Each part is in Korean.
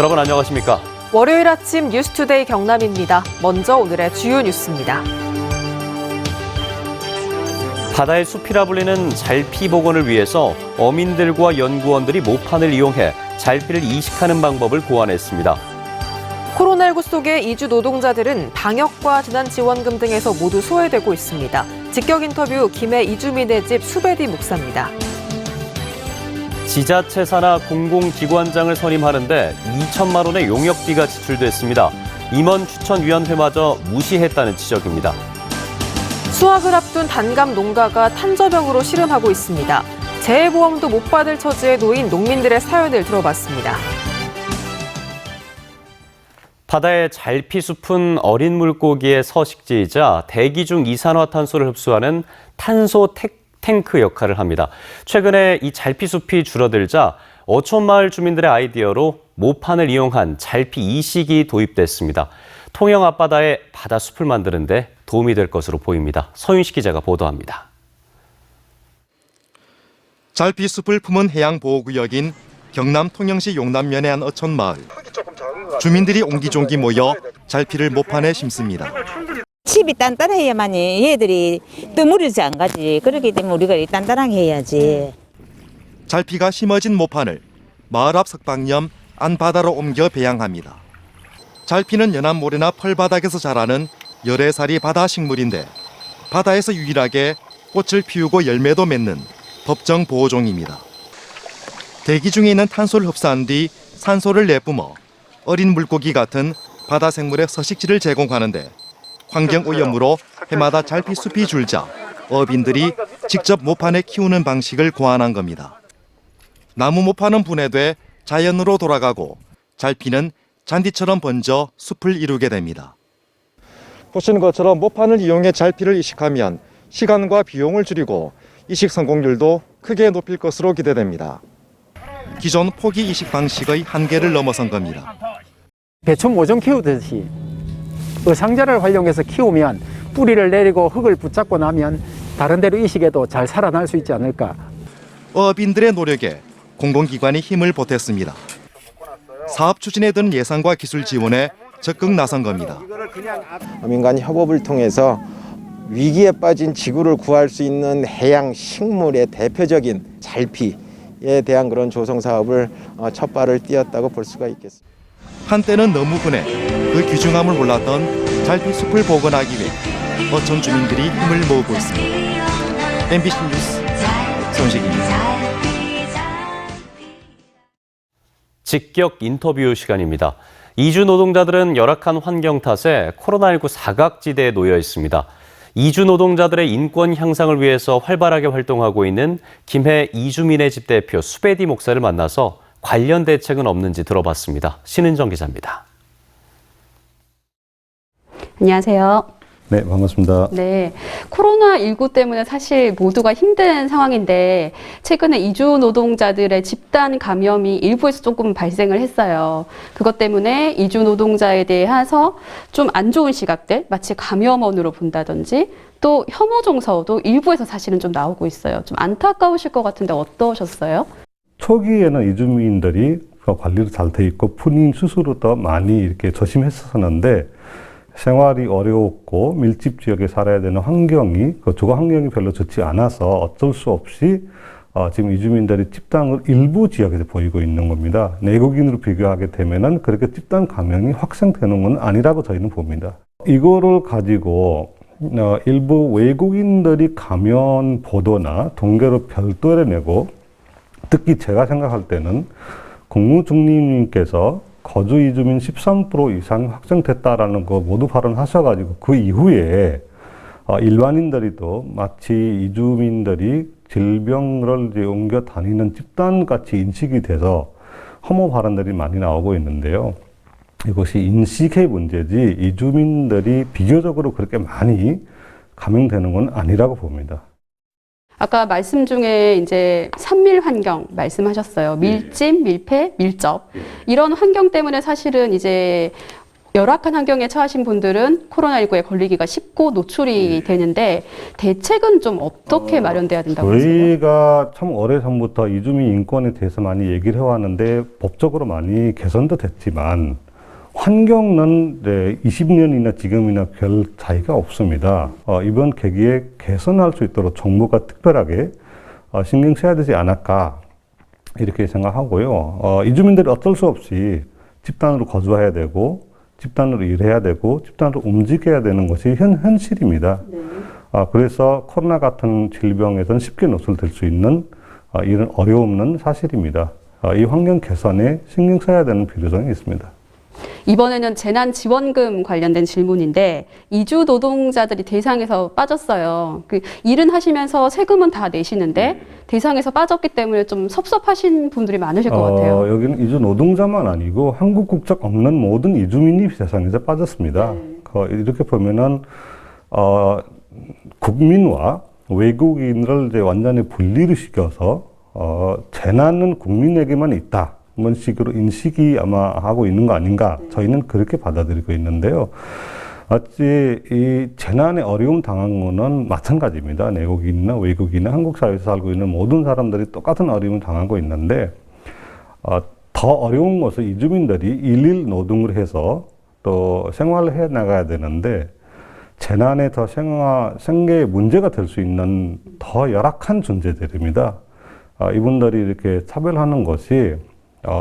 여러분 안녕하십니까? 월요일 아침 뉴스투데이 경남입니다. 먼저 오늘의 주요 뉴스입니다. 바다의 숲이라 불리는 잘피 복원을 위해서 어민들과 연구원들이 모판을 이용해 잘피를 이식하는 방법을 고안했습니다. 코로나19 속에 이주 노동자들은 방역과 재난지원금 등에서 모두 소외되고 있습니다. 직격 인터뷰 김해 이주민의 집 수베디 목사입니다. 지자체 산하 공공기관장을 선임하는데 2천만 원의 용역비가 지출됐습니다. 임원 추천위원회마저 무시했다는 지적입니다. 수확을 앞둔 단감 농가가 탄저병으로 씨름하고 있습니다. 재해보험도 못 받을 처지에 놓인 농민들의 사연을 들어봤습니다. 바다의 잘피숲은 어린 물고기의 서식지이자 대기 중 이산화탄소를 흡수하는 탄소 탱크 역할을 합니다. 최근에 이 잘피숲이 줄어들자 어촌마을 주민들의 아이디어로 모판을 이용한 잘피 이식이 도입됐습니다. 통영 앞바다에 바다숲을 만드는 데 도움이 될 것으로 보입니다. 서윤식 기자가 보도합니다. 잘피숲을 품은 해양보호구역인 경남 통영시 용남면의 한 어촌마을. 주민들이 옹기종기 모여 잘피를 모판에 심습니다. 칩이 단단해야만이 얘들이 떠무르지 안 가지. 그렇기 때문에 우리가 단단하게 해야지. 잘피가 심어진 모판을 마을 앞 석방염 안바다로 옮겨 배양합니다. 잘피는 연안 모래나 펄바닥에서 자라는 열애살이 바다 식물인데 바다에서 유일하게 꽃을 피우고 열매도 맺는 법정 보호종입니다. 대기 중에 있는 탄소를 흡수한 뒤 산소를 내뿜어 어린 물고기 같은 바다 생물의 서식지를 제공하는데 환경오염으로 해마다 잘피숲이 줄자 어민들이 직접 모판에 키우는 방식을 고안한 겁니다. 나무 모판은 분해돼 자연으로 돌아가고 잘피는 잔디처럼 번져 숲을 이루게 됩니다. 보시는 것처럼 모판을 이용해 잘피를 이식하면 시간과 비용을 줄이고 이식 성공률도 크게 높일 것으로 기대됩니다. 기존 포기 이식 방식의 한계를 넘어선 겁니다. 배추 모종 키우듯이 상자를 활용해서 키우면 뿌리를 내리고 흙을 붙잡고 나면 다른 데로 이식해도 잘 살아날 수 있지 않을까. 어업인들의 노력에 공공기관이 힘을 보탰습니다. 사업 추진에 든 예산과 기술 지원에 적극 나선 겁니다. 민간 협업을 통해서 위기에 빠진 지구를 구할 수 있는 해양 식물의 대표적인 잘피에 대한 그런 조성 사업을 첫 발을 띄었다고 볼 수가 있겠습니다. 한때는 너무 흔해 그 귀중함을 몰랐던 잘피숲을 복원하기 위해 어촌 주민들이 힘을 모으고 있습니다. MBC 뉴스 손식입니다. 직격 인터뷰 시간입니다. 이주 노동자들은 열악한 환경 탓에 코로나19 사각지대에 놓여 있습니다. 이주 노동자들의 인권 향상을 위해서 활발하게 활동하고 있는 김해 이주민의 집 대표 수베디 목사를 만나서 관련 대책은 없는지 들어봤습니다. 신은정 기자입니다. 안녕하세요. 네, 반갑습니다. 네, 코로나19 때문에 사실 모두가 힘든 상황인데 최근에 이주 노동자들의 집단 감염이 일부에서 조금 발생을 했어요. 그것 때문에 이주 노동자에 대해서 좀 안 좋은 시각들, 마치 감염원으로 본다든지 또 혐오 정서도 일부에서 사실은 좀 나오고 있어요. 좀 안타까우실 것 같은데 어떠셨어요? 초기에는 이주민들이 관리도 잘 돼 있고 본인 스스로도 많이 이렇게 조심했었는데 생활이 어려웠고 밀집 지역에 살아야 되는 환경이 그 주거 환경이 별로 좋지 않아서 어쩔 수 없이 지금 이주민들이 집단을 일부 지역에서 보이고 있는 겁니다. 내국인으로 비교하게 되면은 그렇게 집단 감염이 확산되는 건 아니라고 저희는 봅니다. 이거를 가지고 일부 외국인들이 감염 보도나 통계를 별도로 내고 특히 제가 생각할 때는 국무총리님께서 거주 이주민 13% 이상이 확정됐다라는 거 모두 발언하셔가지고 그 이후에 일반인들이도 마치 이주민들이 질병을 이제 옮겨 다니는 집단같이 인식이 돼서 혐오 발언들이 많이 나오고 있는데요. 이것이 인식의 문제지 이주민들이 비교적으로 그렇게 많이 감염되는 건 아니라고 봅니다. 아까 말씀 중에 이제 산밀 환경 말씀하셨어요. 밀집, 밀폐, 밀접. 이런 환경 때문에 사실은 이제 열악한 환경에 처하신 분들은 코로나19에 걸리기가 쉽고 노출이 되는데 대책은 좀 어떻게 마련돼야 된다고 보세요? 저희가 참 오래전부터 이주민 인권에 대해서 많이 얘기를 해왔는데 법적으로 많이 개선도 됐지만 환경은 20년이나 지금이나 별 차이가 없습니다. 이번 계기에 개선할 수 있도록 정부가 특별하게 신경 써야 되지 않을까 이렇게 생각하고요. 이주민들이 어쩔 수 없이 집단으로 거주해야 되고 집단으로 일해야 되고 집단으로 움직여야 되는 것이 현실입니다. 그래서 코로나 같은 질병에선 쉽게 노출될 수 있는 이런 어려움은 사실입니다. 이 환경 개선에 신경 써야 되는 필요성이 있습니다. 이번에는 재난지원금 관련된 질문인데 이주 노동자들이 대상에서 빠졌어요. 일은 하시면서 세금은 다 내시는데 대상에서 빠졌기 때문에 좀 섭섭하신 분들이 많으실 것 같아요. 여기는 이주 노동자만 아니고 한국 국적 없는 모든 이주민이 대상에서 빠졌습니다. 이렇게 보면은 국민과 외국인을 이제 완전히 분리를 시켜서 재난은 국민에게만 있다. 이런 식으로 인식이 아마 하고 있는 거 아닌가. 저희는 그렇게 받아들이고 있는데요. 마치 이 재난에 어려움 당한 거는 마찬가지입니다. 내국인이나 외국인이나 한국 사회에서 살고 있는 모든 사람들이 똑같은 어려움을 당하고 있는데 더 어려운 것은 이주민들이 일일 노동을 해서 또 생활을 해 나가야 되는데 재난에 더 생계에 문제가 될 수 있는 더 열악한 존재들입니다. 이분들이 이렇게 차별하는 것이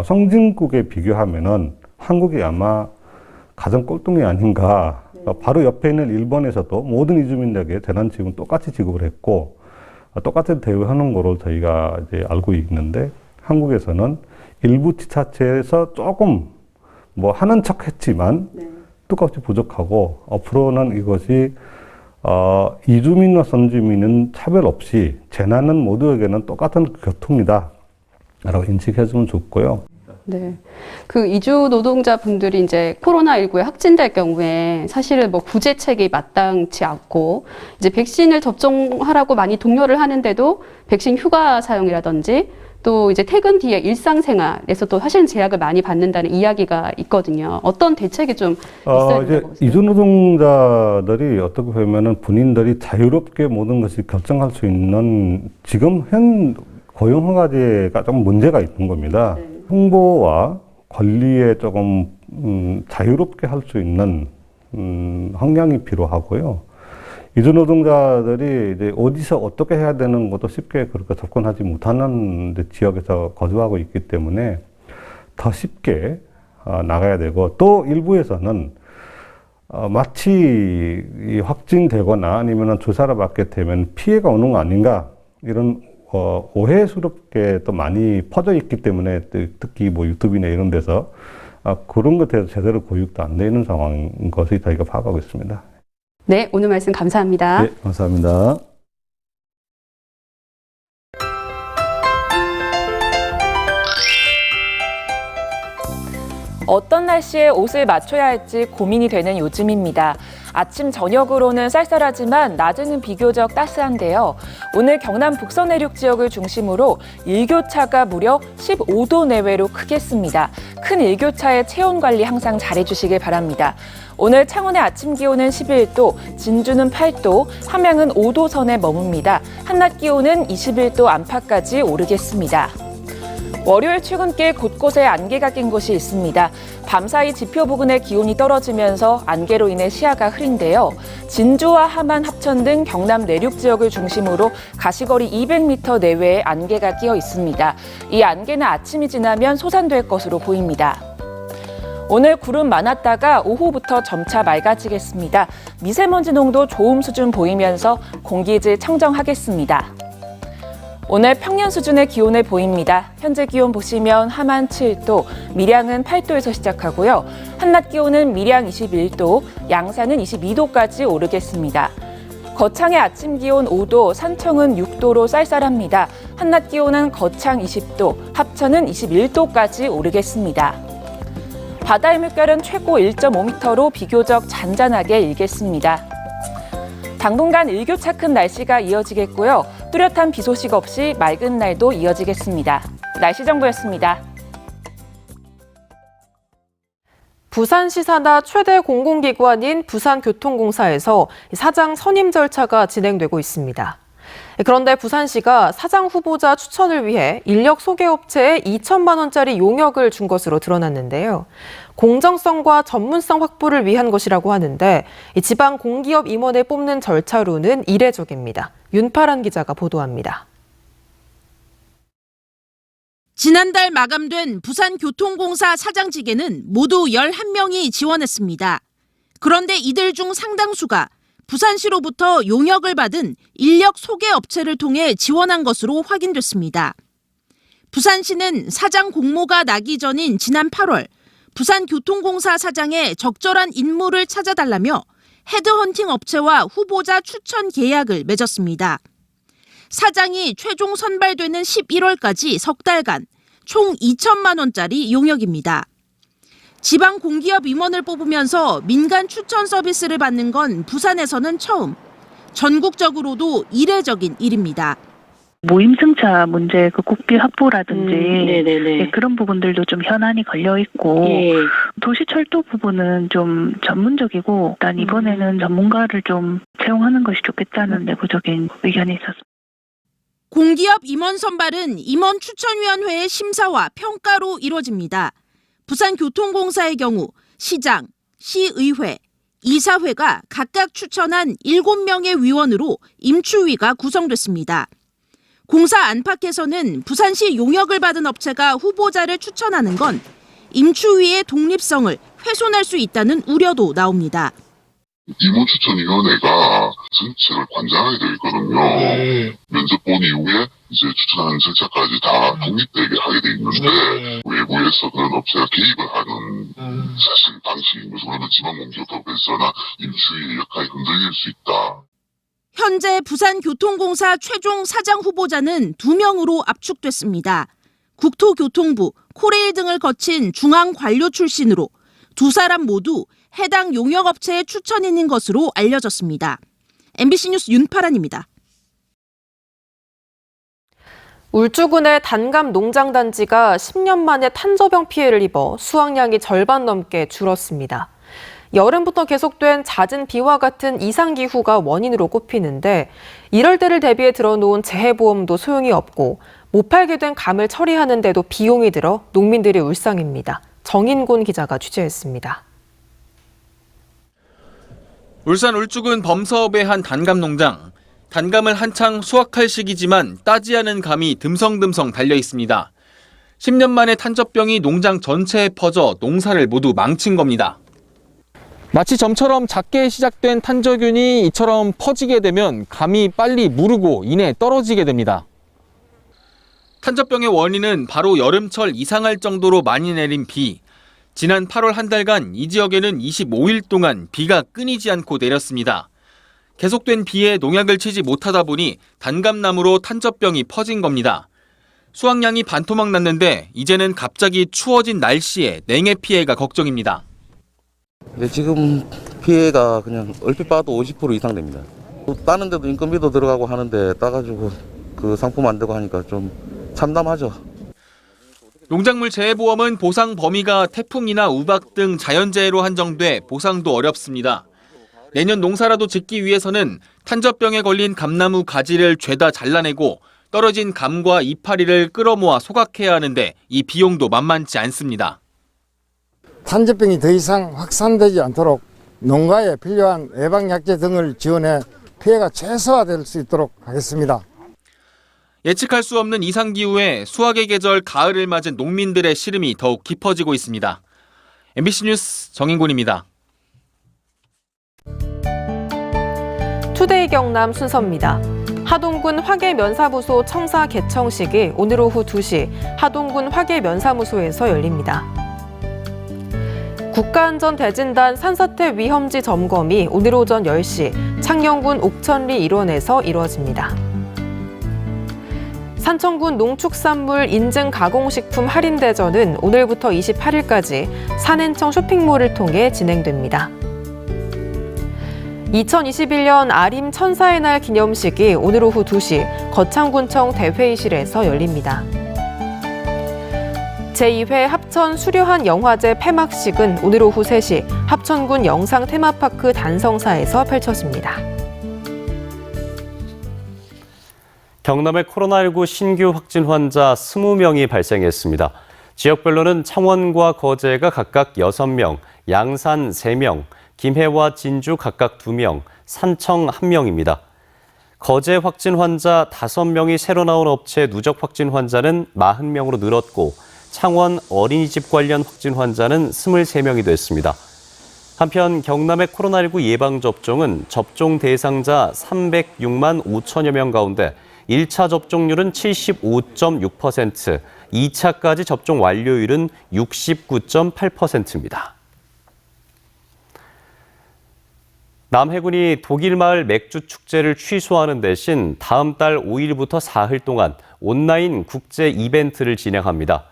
선진국에 비교하면은 한국이 아마 가장 꼴등이 아닌가. 바로 옆에 있는 일본에서도 모든 이주민에게 재난지원금 똑같이 지급을 했고 똑같은 대우하는 거로 저희가 이제 알고 있는데 한국에서는 일부 지자체에서 조금 뭐 하는 척 했지만 뜻밖의 부족하고 앞으로는 이것이 이주민과 선주민은 차별 없이 재난은 모두에게는 똑같은 교통이다 라고 인식해주면 좋고요. 네. 이주 노동자분들이 이제 코로나19에 확진될 경우에 사실은 뭐 구제책이 마땅치 않고 이제 백신을 접종하라고 많이 독려를 하는데도 백신 휴가 사용이라든지 또 이제 퇴근 뒤에 일상생활에서 또 사실은 제약을 많이 받는다는 이야기가 있거든요. 어떤 대책이 좀 있어야 된다고 보세요? 이주 노동자들이 어떻게 보면은 본인들이 자유롭게 모든 것을 결정할 수 있는 지금 현 고용허가제가 좀 문제가 있는 겁니다. 홍보와 관리에 조금 자유롭게 할 수 있는 환경이 필요하고요. 이주 노동자들이 이제 어디서 어떻게 해야 되는 것도 쉽게 그렇게 접근하지 못하는 지역에서 거주하고 있기 때문에 더 쉽게 나가야 되고 또 일부에서는 마치 확진되거나 아니면 주사를 맞게 되면 피해가 오는 거 아닌가 이런 오해스럽게 또 많이 퍼져 있기 때문에 특히 뭐 유튜브나 이런 데서 그런 것에 대해서 제대로 교육도 안 되는 상황인 것을 저희가 파악하고 있습니다. 네, 오늘 말씀 감사합니다. 네, 감사합니다. 어떤 날씨에 옷을 맞춰야 할지 고민이 되는 요즘입니다. 아침, 저녁으로는 쌀쌀하지만 낮에는 비교적 따스한데요. 오늘 경남 북서 내륙 지역을 중심으로 일교차가 무려 15도 내외로 크겠습니다. 큰 일교차의 체온 관리 항상 잘해주시길 바랍니다. 오늘 창원의 아침 기온은 11도, 진주는 8도, 함양은 5도 선에 머뭅니다. 한낮 기온은 21도 안팎까지 오르겠습니다. 월요일 출근길 곳곳에 안개가 낀 곳이 있습니다. 밤사이 지표 부근의 기온이 떨어지면서 안개로 인해 시야가 흐린데요. 진주와 함안, 합천 등 경남 내륙 지역을 중심으로 가시거리 200m 내외에 안개가 끼어 있습니다. 이 안개는 아침이 지나면 소산될 것으로 보입니다. 오늘 구름 많았다가 오후부터 점차 맑아지겠습니다. 미세먼지 농도 좋음 수준 보이면서 공기질 청정하겠습니다. 오늘 평년 수준의 기온을 보입니다. 현재 기온 보시면 함안 7도, 밀양은 8도에서 시작하고요. 한낮 기온은 밀양 21도, 양산은 22도까지 오르겠습니다. 거창의 아침 기온 5도, 산청은 6도로 쌀쌀합니다. 한낮 기온은 거창 20도, 합천은 21도까지 오르겠습니다. 바다의 물결은 최고 1.5m로 비교적 잔잔하게 일겠습니다. 당분간 일교차 큰 날씨가 이어지겠고요. 뚜렷한 비 소식 없이 맑은 날도 이어지겠습니다. 날씨 정보였습니다. 부산시 산하 최대 공공기관인 부산교통공사에서 사장 선임 절차가 진행되고 있습니다. 그런데 부산시가 사장 후보자 추천을 위해 인력 소개업체에 2천만 원짜리 용역을 준 것으로 드러났는데요. 공정성과 전문성 확보를 위한 것이라고 하는데 지방 공기업 임원을 뽑는 절차로는 이례적입니다. 윤파란 기자가 보도합니다. 지난달 마감된 부산교통공사 사장직에는 모두 11명이 지원했습니다. 그런데 이들 중 상당수가 부산시로부터 용역을 받은 인력 소개업체를 통해 지원한 것으로 확인됐습니다. 부산시는 사장 공모가 나기 전인 지난 8월 부산교통공사 사장의 적절한 인물을 찾아달라며 헤드헌팅 업체와 후보자 추천 계약을 맺었습니다. 사장이 최종 선발되는 11월까지 석 달간 총 2천만 원짜리 용역입니다. 지방 공기업 임원을 뽑으면서 민간 추천 서비스를 받는 건 부산에서는 처음, 전국적으로도 이례적인 일입니다. 모임 승차 문제 그 국비 확보라든지 네, 그런 부분들도 좀 현안이 걸려 있고 도시철도 부분은 좀 전문적이고 일단 이번에는 전문가를 좀 채용하는 것이 좋겠다는 내부적인 의견이 있었습니다. 공기업 임원 선발은 임원추천위원회의 심사와 평가로 이루어집니다. 부산교통공사의 경우 시장, 시의회, 이사회가 각각 추천한 7명의 위원으로 임추위가 구성됐습니다. 공사 안팎에서는 부산시 용역을 받은 업체가 후보자를 추천하는 건 임추위의 독립성을 훼손할 수 있다는 우려도 나옵니다. 임원추천위원회가 전체를 관장하게 되어 있거든요. 면접 본 이후에 이제 추천하는 절차까지 다 독립되게 하게 돼 있는데 외부에서 그런 업체가 개입을 하는 사실 방식인 거죠. 그러면 지방공기업법에서나 임추위의 역할이 흔들릴 수 있다. 현재 부산교통공사 최종 사장 후보자는 2명으로 압축됐습니다. 국토교통부, 코레일 등을 거친 중앙 관료 출신으로 두 사람 모두 해당 용역업체의 추천인인 것으로 알려졌습니다. MBC 뉴스 윤파란입니다. 울주군의 단감 농장단지가 10년 만에 탄저병 피해를 입어 수확량이 절반 넘게 줄었습니다. 여름부터 계속된 잦은 비와 같은 이상기후가 원인으로 꼽히는데 이럴 때를 대비해 들어놓은 재해보험도 소용이 없고 못 팔게 된 감을 처리하는 데도 비용이 들어 농민들이 울상입니다. 정인곤 기자가 취재했습니다. 울산 울주군 범서읍의 한 단감 농장. 단감은 한창 수확할 시기지만 따지 않은 감이 듬성듬성 달려 있습니다. 10년 만에 탄저병이 농장 전체에 퍼져 농사를 모두 망친 겁니다. 마치 점처럼 작게 시작된 탄저균이 이처럼 퍼지게 되면 감이 빨리 무르고 이내 떨어지게 됩니다. 탄저병의 원인은 바로 여름철 이상할 정도로 많이 내린 비. 지난 8월 한 달간 이 지역에는 25일 동안 비가 끊이지 않고 내렸습니다. 계속된 비에 농약을 치지 못하다 보니 단감나무로 탄저병이 퍼진 겁니다. 수확량이 반토막 났는데 이제는 갑자기 추워진 날씨에 냉해 피해가 걱정입니다. 지금 피해가 그냥 얼핏 봐도 50% 이상 됩니다. 따는 데도 인건비도 들어가고 하는데 따가지고 그 상품 안 되고 하니까 좀 참담하죠. 농작물 재해보험은 보상 범위가 태풍이나 우박 등 자연재해로 한정돼 보상도 어렵습니다. 내년 농사라도 짓기 위해서는 탄저병에 걸린 감나무 가지를 죄다 잘라내고 떨어진 감과 이파리를 끌어모아 소각해야 하는데 이 비용도 만만치 않습니다. 탄저병이 더 이상 확산되지 않도록 농가에 필요한 예방약제 등을 지원해 피해가 최소화될 수 있도록 하겠습니다. 예측할 수 없는 이상기후에 수확의 계절 가을을 맞은 농민들의 시름이 더욱 깊어지고 있습니다. MBC 뉴스 정인곤입니다. 투데이 경남 순서입니다. 하동군 화계면사무소 청사 개청식이 오늘 오후 2시 하동군 화계면사무소에서 열립니다. 국가안전대진단 산사태 위험지 점검이 오늘 오전 10시 창녕군 옥천리 일원에서 이루어집니다. 산청군 농축산물 인증 가공식품 할인대전은 오늘부터 28일까지 산엔청 쇼핑몰을 통해 진행됩니다. 2021년 아림 천사의 날 기념식이 오늘 오후 2시 거창군청 대회의실에서 열립니다. 제2회 합천 수려한 영화제 폐막식은 오늘 오후 3시 합천군 영상 테마파크 단성사에서 펼쳐집니다. 경남의 코로나19 신규 확진 환자 20명이 발생했습니다. 지역별로는 창원과 거제가 각각 6명, 양산 3명, 김해와 진주 각각 2명, 산청 1명입니다. 거제 확진 환자 5명이 새로 나온 업체 누적 확진 환자는 40명으로 늘었고 창원 어린이집 관련 확진 환자는 23명이 됐습니다. 한편 경남의 코로나19 예방접종은 접종 대상자 306만 5천여 명 가운데 1차 접종률은 75.6%, 2차까지 접종 완료율은 69.8%입니다. 남해군이 독일마을 맥주 축제를 취소하는 대신 다음 달 5일부터 4일 동안 온라인 국제 이벤트를 진행합니다.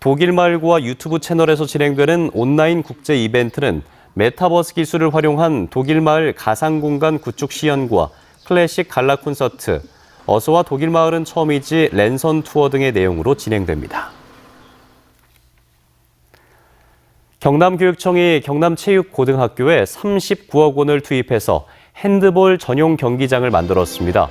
독일마을과 유튜브 채널에서 진행되는 온라인 국제 이벤트는 메타버스 기술을 활용한 독일마을 가상공간 구축 시연과 클래식 갈라 콘서트, 어서와 독일마을은 처음이지 랜선 투어 등의 내용으로 진행됩니다. 경남교육청이 경남체육고등학교에 39억 원을 투입해서 핸드볼 전용 경기장을 만들었습니다.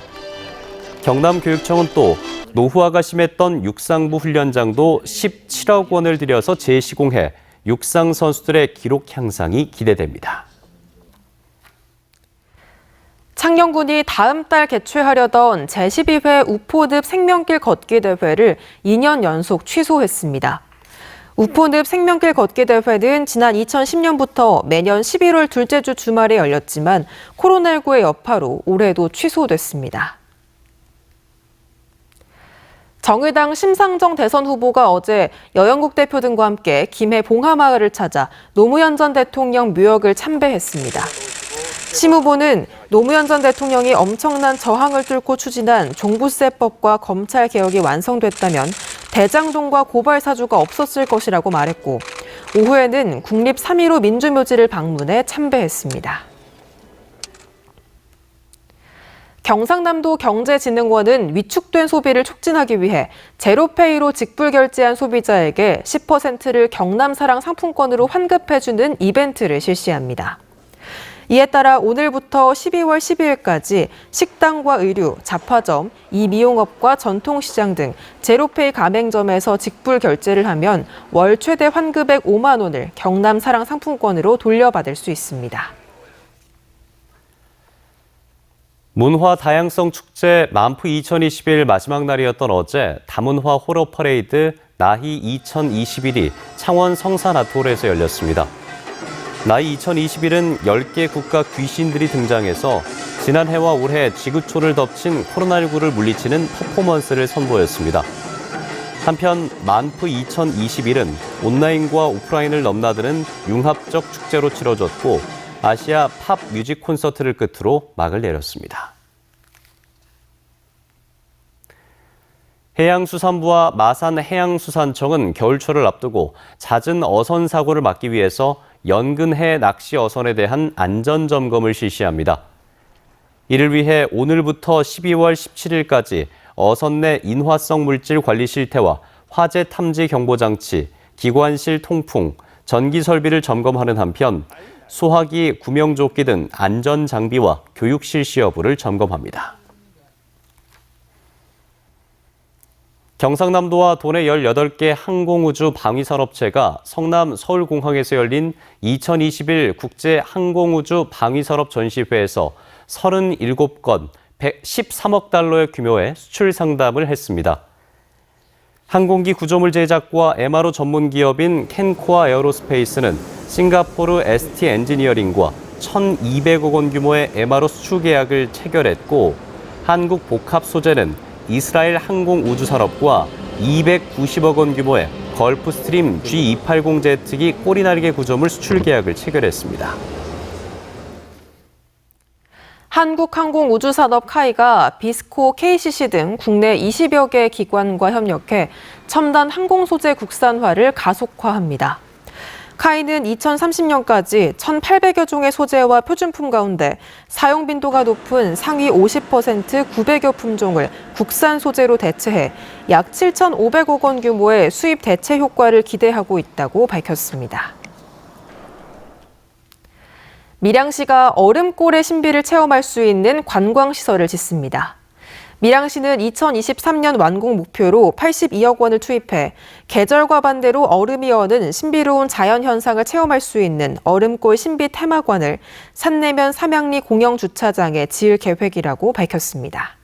경남교육청은 또 노후화가 심했던 육상부 훈련장도 17억 원을 들여서 재시공해 육상 선수들의 기록 향상이 기대됩니다. 창녕군이 다음 달 개최하려던 제12회 우포늪 생명길 걷기 대회를 2년 연속 취소했습니다. 우포늪 생명길 걷기 대회는 지난 2010년부터 매년 11월 둘째 주 주말에 열렸지만 코로나19의 여파로 올해도 취소됐습니다. 정의당 심상정 대선 후보가 어제 여영국 대표 등과 함께 김해 봉하마을을 찾아 노무현 전 대통령 묘역을 참배했습니다. 심 후보는 노무현 전 대통령이 엄청난 저항을 뚫고 추진한 종부세법과 검찰 개혁이 완성됐다면 대장동과 고발 사주가 없었을 것이라고 말했고 오후에는 국립 3.15 민주묘지를 방문해 참배했습니다. 경상남도 경제진흥원은 위축된 소비를 촉진하기 위해 제로페이로 직불 결제한 소비자에게 10%를 경남사랑 상품권으로 환급해주는 이벤트를 실시합니다. 이에 따라 오늘부터 12월 12일까지 식당과 의류, 잡화점, 이미용업과 전통시장 등 제로페이 가맹점에서 직불 결제를 하면 월 최대 환급액 5만 원을 경남사랑 상품권으로 돌려받을 수 있습니다. 문화 다양성 축제 만프 2021 마지막 날이었던 어제 다문화 호러 퍼레이드 나희 2021이 창원 성산 아트홀에서 열렸습니다. 나희 2021은 10개 국가 귀신들이 등장해서 지난해와 올해 지구촌을 덮친 코로나19를 물리치는 퍼포먼스를 선보였습니다. 한편 만프 2021은 온라인과 오프라인을 넘나드는 융합적 축제로 치러졌고 아시아 팝 뮤직 콘서트를 끝으로 막을 내렸습니다. 해양수산부와 마산해양수산청은 겨울철을 앞두고 잦은 어선 사고를 막기 위해서 연근해 낚시 어선에 대한 안전점검을 실시합니다. 이를 위해 오늘부터 12월 17일까지 어선 내 인화성 물질 관리 실태와 화재 탐지 경보장치, 기관실 통풍, 전기 설비를 점검하는 한편 소화기, 구명조끼 등 안전 장비와 교육 실시 여부를 점검합니다. 경상남도와 도내 18개 항공우주 방위산업체가 성남 서울공항에서 열린 2021 국제항공우주 방위산업 전시회에서 37건 113억 달러의 규모의 수출 상담을 했습니다. 항공기 구조물 제작과 MRO 전문 기업인 캔코아 에어로스페이스는 싱가포르 ST 엔지니어링과 1,200억 원 규모의 MRO 수출 계약을 체결했고 한국 복합 소재는 이스라엘 항공우주산업과 290억 원 규모의 걸프스트림 G280 제트기 꼬리날개 구조물 수출 계약을 체결했습니다. 한국항공우주산업 카이가 비스코 KCC 등 국내 20여 개 기관과 협력해 첨단 항공 소재 국산화를 가속화합니다. 카이는 2030년까지 1,800여 종의 소재와 표준품 가운데 사용 빈도가 높은 상위 50% 900여 품종을 국산 소재로 대체해 약 7,500억 원 규모의 수입 대체 효과를 기대하고 있다고 밝혔습니다. 밀양시가 얼음골의 신비를 체험할 수 있는 관광시설을 짓습니다. 밀양시는 2023년 완공 목표로 82억 원을 투입해 계절과 반대로 얼음이 어는 신비로운 자연 현상을 체험할 수 있는 얼음골 신비 테마관을 산내면 삼양리 공영 주차장에 지을 계획이라고 밝혔습니다.